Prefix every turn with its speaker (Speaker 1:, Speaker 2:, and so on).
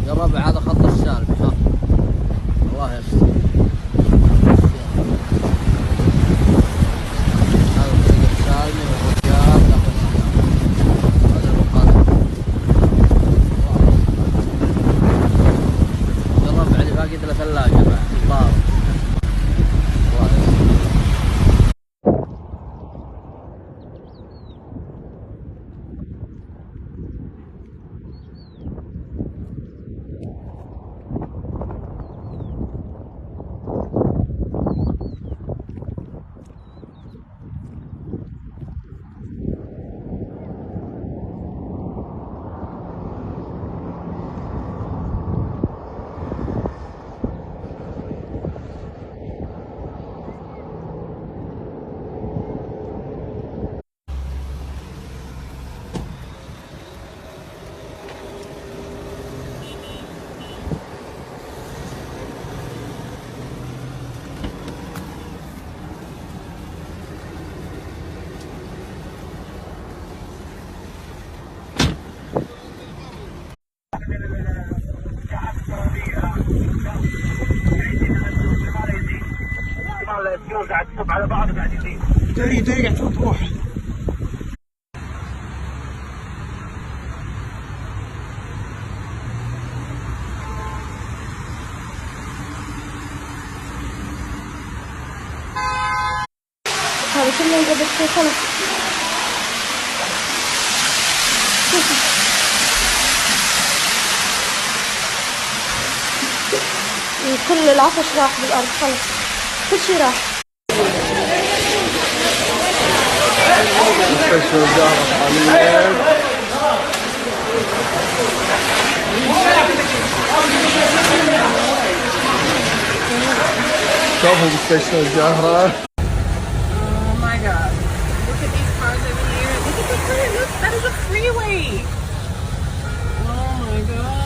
Speaker 1: يا ربع هذا خط السالب ها. الله يستر. هذا الطريق السالمي والرجال داخل السيارة. هذا المقدم. يا ربع اللي باقي له ثلاجة بعد الطارق. الله يستر.
Speaker 2: قاعد تصب على بعض قاعد يزيد.
Speaker 3: قاعد تروح.
Speaker 4: هذا كله يقدر خلاص. كل العفش راح بالأرض خلاص. كل شي راح.
Speaker 1: مستشفى الزهرة حاليا. شوفوا مستشفى الزهرة.
Speaker 5: Oh my god. Look at these cars over here. Look at the car. Look, that is a freeway. Oh my god.